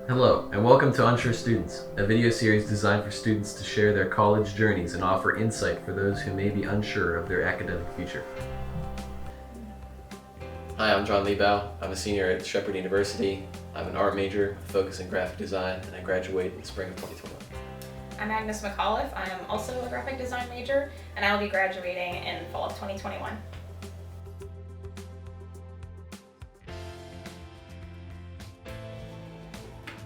Hello, and welcome to Unsure Students, a video series designed for students to share their college journeys and offer insight for those who may be unsure of their academic future. Hi, I'm Liebau. I'm a senior at Shepherd University. I'm an art major, focused in graphic design, and I graduate in spring of 2021. I'm Agnes McAuliffe. I am also a graphic design major, and I will be graduating in fall of 2021.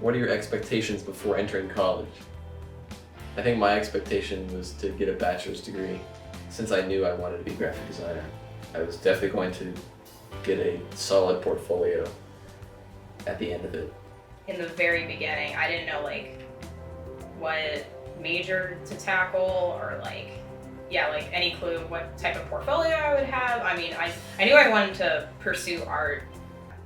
What are your expectations before entering college? I think my expectation was to get a bachelor's degree. Since I knew I wanted to be a graphic designer, I was definitely going to get a solid portfolio at the end of it. In the very beginning, I didn't know what major to tackle or any clue what type of portfolio I would have. I mean, I knew I wanted to pursue art.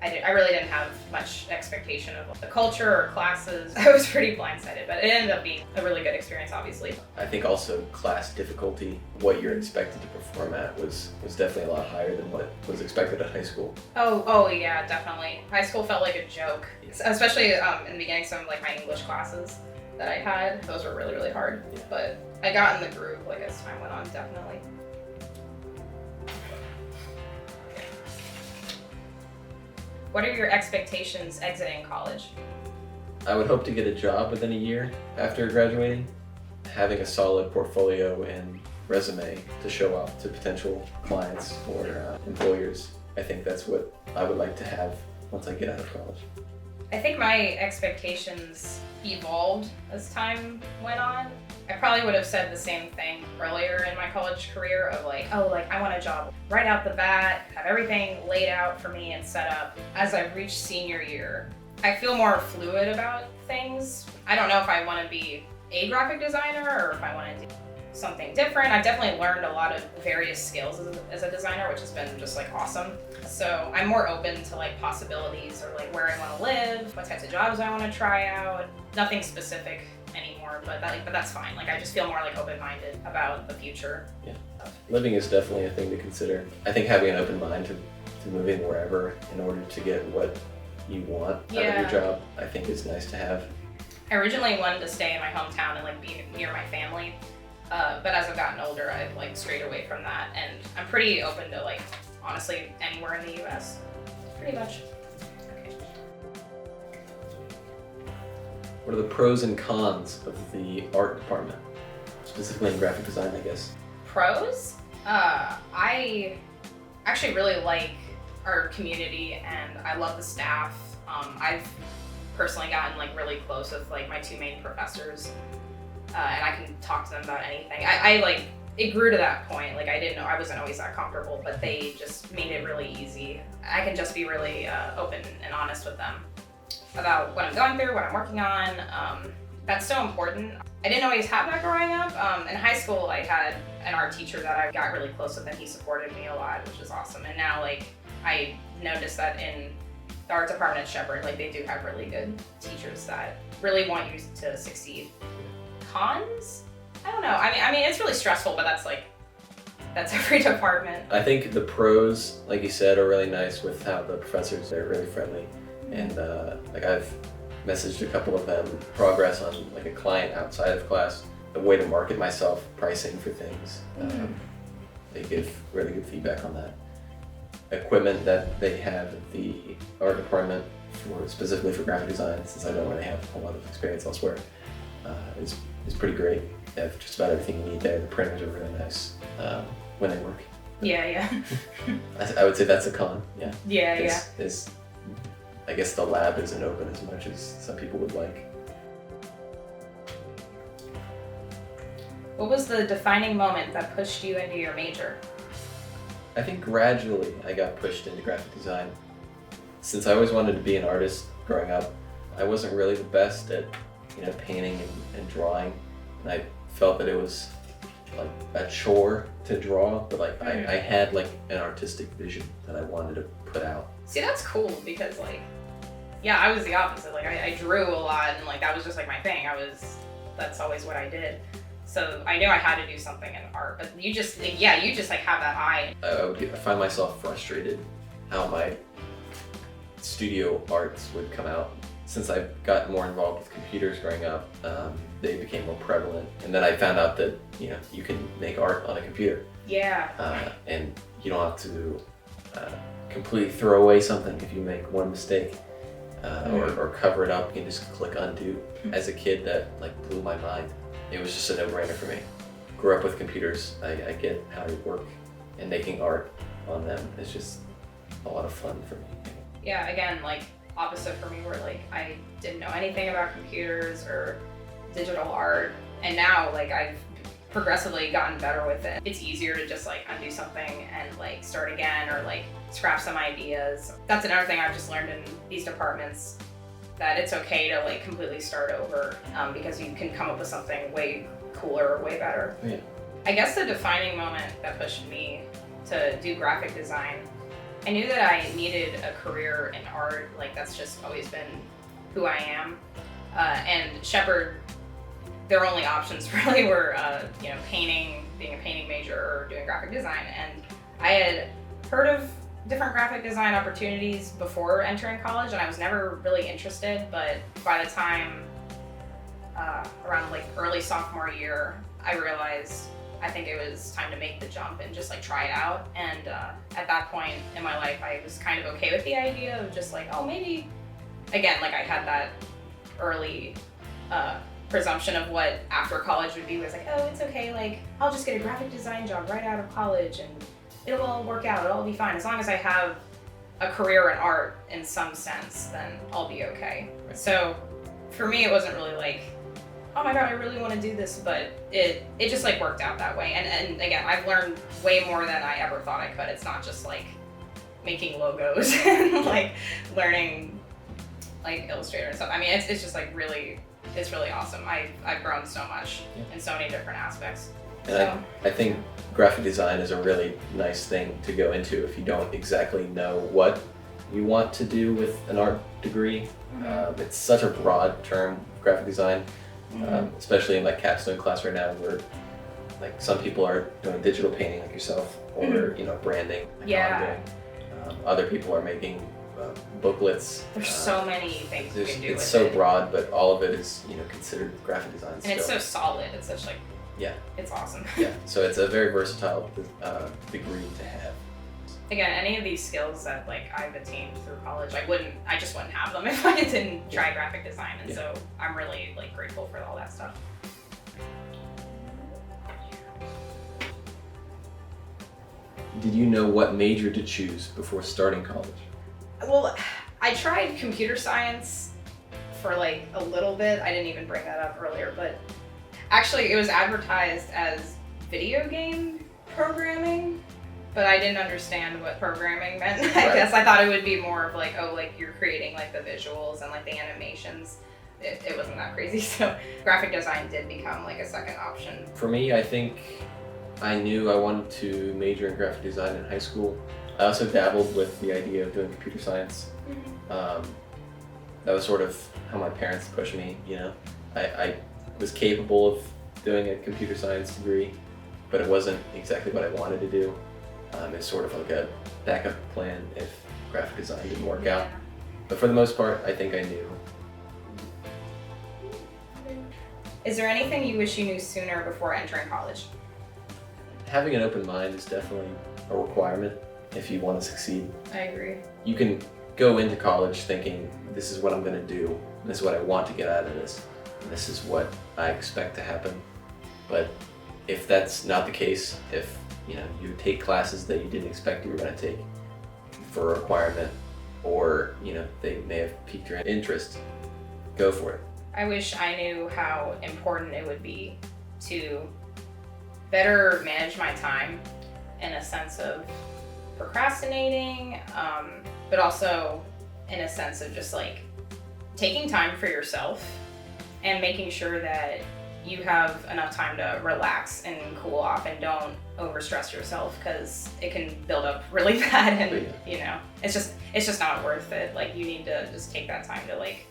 I really didn't have much expectation of the culture or classes. I was pretty blindsided, but it ended up being a really good experience, obviously. I think also class difficulty, what you're expected to perform at was definitely a lot higher than what was expected at high school. Oh yeah, definitely. High school felt like a joke, especially in the beginning. Some of my English classes that I had, those were really, really hard. Yeah. But I got in the groove as time went on, definitely. What are your expectations exiting college? I would hope to get a job within a year after graduating. Having a solid portfolio and resume to show off to potential clients or employers. I think that's what I would like to have once I get out of college. I think my expectations evolved as time went on. I probably would have said the same thing earlier in my college career of I want a job right out the bat, have everything laid out for me and set up. As I've reached senior year, I feel more fluid about things. I don't know if I want to be a graphic designer or if I want to do something different. I've definitely learned a lot of various skills as a designer, which has been just awesome. So I'm more open to possibilities or where I want to live, what types of jobs I want to try out. Nothing specific anymore, but that's fine. I just feel more open-minded about the future. Yeah, living is definitely a thing to consider. I think having an open mind to moving wherever in order to get what you want out of your job, I think is nice to have. I originally wanted to stay in my hometown and be near my family. But as I've gotten older, I've strayed away from that, and I'm pretty open to honestly anywhere in the U.S. Pretty much. Okay. What are the pros and cons of the art department, specifically in graphic design, I guess? Pros? I actually really like our community, and I love the staff. I've personally gotten really close with my two main professors. And I can talk to them about anything. It grew to that point. I didn't know, I wasn't always that comfortable, but they just made it really easy. I can just be really open and honest with them about what I'm going through, what I'm working on. That's so important. I didn't always have that growing up. In high school, I had an art teacher that I got really close with, and he supported me a lot, which is awesome. And now, I noticed that in the art department at Shepherd, they do have really good teachers that really want you to succeed. Cons? I don't know. I mean, it's really stressful, but that's every department. I think the pros, like you said, are really nice with how the professors are really friendly, and I've messaged a couple of them progress on a client outside of class, a way to market myself, pricing for things. They give really good feedback on that. Equipment that they have at the art department specifically for graphic design, since I don't really have a lot of experience elsewhere, is pretty great. They have just about everything you need there. The printers are really nice when they work. Yeah. I would say that's a con. Yeah. Yeah. I guess the lab isn't open as much as some people would like. What was the defining moment that pushed you into your major? I think gradually I got pushed into graphic design. Since I always wanted to be an artist growing up, I wasn't really the best at painting and drawing, and I felt that it was a chore to draw, but I had an artistic vision that I wanted to put out. See, that's cool because I was the opposite. I drew a lot, and that was just my thing. That's always what I did. So I knew I had to do something in art, but you just have that eye. I find myself frustrated how my studio arts would come out since I got more involved with computers growing up, they became more prevalent. And then I found out that, you know, you can make art on a computer. Yeah. And you don't have to completely throw away something if you make one mistake or cover it up. You can just click undo. As a kid, that like blew my mind. It was just a no-brainer for me. Grew up with computers. I get how they work, and making art on them is just a lot of fun for me. Yeah, again, like opposite for me, where like I didn't know anything about computers or digital art, and now like I've progressively gotten better with it. It's easier to just like undo something and like start again, or like scrap some ideas. That's another thing I've just learned in these departments, that it's okay to like completely start over, because you can come up with something way cooler or way better. Yeah. I guess the defining moment that pushed me to do graphic design, I knew that I needed a career in art. Like that's just always been who I am. And Shepherd, their only options really were, you know, painting, being a painting major, or doing graphic design. And I had heard of different graphic design opportunities before entering college, and I was never really interested. But by the time around like early sophomore year, I realized I think it was time to make the jump and just like try it out. And at that point in my life, I was kind of okay with the idea of just like, oh, maybe, again, like I had that early presumption of what after college would be. It was like, oh, it's okay, like I'll just get a graphic design job right out of college and it'll all work out, it'll all be fine. As long as I have a career in art in some sense, then I'll be okay. Right. So for me, it wasn't really like, oh my God, I really want to do this, but it just like worked out that way. And again, I've learned way more than I ever thought I could. It's not just like making logos and like learning like Illustrator and stuff. I mean, it's just like really, it's really awesome. I've grown so much in so many different aspects. And So I think graphic design is a really nice thing to go into if you don't exactly know what you want to do with an art degree. It's such a broad term, graphic design, especially in my capstone class right now, where like some people are doing digital painting like yourself, or you know, branding like I'm doing. Other people are making booklets. There's so many things you can do with it. It's so broad, but all of it is, you know, considered graphic design. And it's so solid. It's such like, it's awesome. Yeah, so it's a very versatile degree to have. Again, any of these skills that like I've attained through college, I just wouldn't have them if I didn't try graphic design. And so I'm really like grateful for all that stuff. Did you know what major to choose before starting college? Well, I tried computer science for like a little bit. I didn't even bring that up earlier, but actually it was advertised as video game programming, but I didn't understand what programming meant. I guess I thought it would be more of like, oh, like you're creating like the visuals and like the animations. It wasn't that crazy. So graphic design did become like a second option. For me, I think I knew I wanted to major in graphic design in high school. I also dabbled with the idea of doing computer science. That was sort of how my parents pushed me, you know. I was capable of doing a computer science degree, but it wasn't exactly what I wanted to do. It's sort of like a backup plan if graphic design didn't work out. But for the most part, I think I knew. Is there anything you wish you knew sooner before entering college? Having an open mind is definitely a requirement if you want to succeed. I agree. You can go into college thinking, this is what I'm going to do, and this is what I want to get out of this, and this is what I expect to happen. But if that's not the case, if you take classes that you didn't expect you were going to take for a requirement, or they may have piqued your interest, go for it. I wish I knew how important it would be to better manage my time in a sense of procrastinating, but also in a sense of just like taking time for yourself and making sure that you have enough time to relax and cool off and don't overstress yourself, because it can build up really bad and it's just not worth it. Like, you need to just take that time to like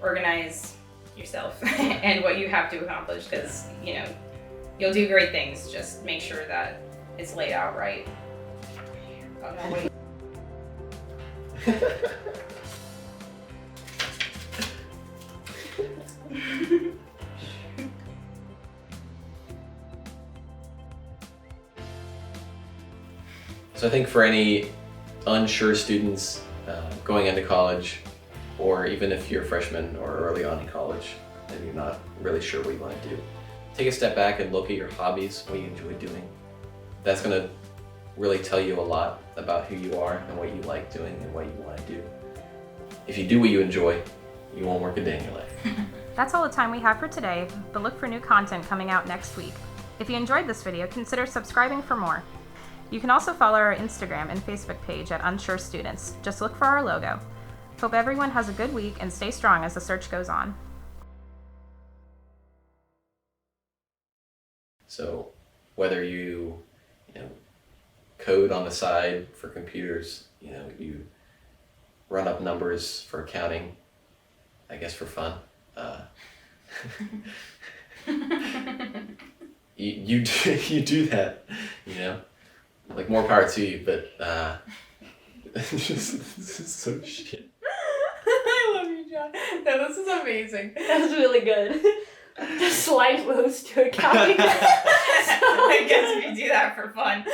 organize yourself and what you have to accomplish, because you'll do great things. Just make sure that it's laid out right. Oh, no, wait. So I think for any unsure students going into college, or even if you're a freshman or early on in college and you're not really sure what you want to do, take a step back and look at your hobbies, what you enjoy doing. That's going to really tell you a lot about who you are and what you like doing and what you want to do. If you do what you enjoy, you won't work a day in your life. That's all the time we have for today, but look for new content coming out next week. If you enjoyed this video, consider subscribing for more. You can also follow our Instagram and Facebook page at Unsure Students. Just look for our logo. Hope everyone has a good week and stay strong as the search goes on. So whether you code on the side for computers, you run up numbers for accounting, I guess for fun. You do that, like more power to you, but this is so shit. I love you, John. No, this is amazing. That was really good. The slide moves to accounting. I guess we do that for fun.